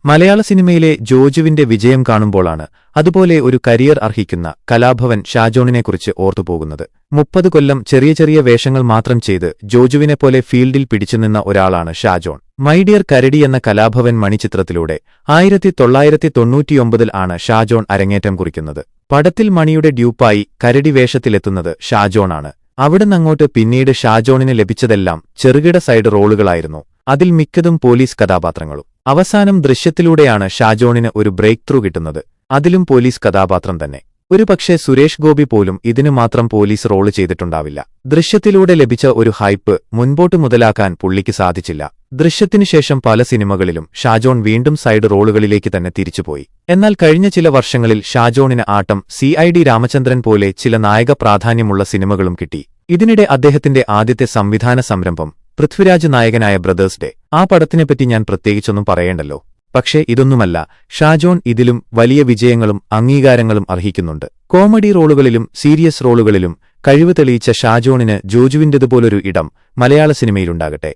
മലയാള സിനിമയിലെ ജോജുവിന്റെ വിജയം കാണുമ്പോഴാണ് അതുപോലെ ഒരു കരിയർ അർഹിക്കുന്ന കലാഭവൻ ഷാജോണിനെക്കുറിച്ച് ഓർത്തുപോകുന്നത്. 30 കൊല്ലം ചെറിയ ചെറിയ വേഷങ്ങൾ മാത്രം ചെയ്ത് ജോജുവിനെപ്പോലെ ഫീൽഡിൽ പിടിച്ചുനിന്ന ഒരാളാണ് ഷാജോൺ. മൈ ഡിയർ കരടി എന്ന കലാഭവൻ മണിച്ചിത്രത്തിലൂടെ 1999 ആണ് ഷാജോൺ അരങ്ങേറ്റം കുറിക്കുന്നത്. പടത്തിൽ മണിയുടെ ഡ്യൂപ്പായി കരടി വേഷത്തിലെത്തുന്നത് ഷാജോണാണ്. അവിടുന്നങ്ങോട്ട് പിന്നീട് ഷാജോണിന് ലഭിച്ചതെല്ലാം ചെറുകിട സൈഡ് റോളുകളായിരുന്നു. അതിൽ മിക്കതും പോലീസ് കഥാപാത്രങ്ങളും. അവസാനം ദൃശ്യത്തിലൂടെയാണ് ഷാജോണിന് ഒരു ബ്രേക്ക് ത്രൂ കിട്ടുന്നത്. അതിലും പോലീസ് കഥാപാത്രം തന്നെ. ഒരുപക്ഷെ സുരേഷ് ഗോപി പോലും ഇതിനു മാത്രം പോലീസ് റോള് ചെയ്തിട്ടുണ്ടാവില്ല. ദൃശ്യത്തിലൂടെ ലഭിച്ച ഒരു ഹൈപ്പ് മുൻപോട്ട് മുതലാക്കാൻ പുള്ളിക്ക് സാധിച്ചില്ല. ദൃശ്യത്തിനുശേഷം പല സിനിമകളിലും ഷാജോൺ വീണ്ടും സൈഡ് റോളുകളിലേക്ക് തന്നെ തിരിച്ചുപോയി. എന്നാൽ കഴിഞ്ഞ ചില വർഷങ്ങളിൽ ഷാജോണിന് ആട്ടം, CID രാമചന്ദ്രൻ പോലെ ചില നായക പ്രാധാന്യമുള്ള സിനിമകളും കിട്ടി. ഇതിനിടെ അദ്ദേഹത്തിന്റെ ആദ്യത്തെ സംവിധാന സംരംഭം പൃഥ്വിരാജ് നായകനായ ബ്രദേഴ്സ് ഡേ. ആ പടത്തിനെപ്പറ്റി ഞാൻ പ്രത്യേകിച്ചൊന്നും പറയേണ്ടല്ലോ. പക്ഷേ ഇതൊന്നുമല്ല, ഷാജോൺ ഇതിലും വലിയ വിജയങ്ങളും അംഗീകാരങ്ങളും അർഹിക്കുന്നുണ്ട്. കോമഡി റോളുകളിലും സീരിയസ് റോളുകളിലും കഴിവ് തെളിയിച്ച ഷാജോണിന് ജോജുവിന്റേതുപോലൊരു ഇടം മലയാള സിനിമയിലുണ്ടാകട്ടെ.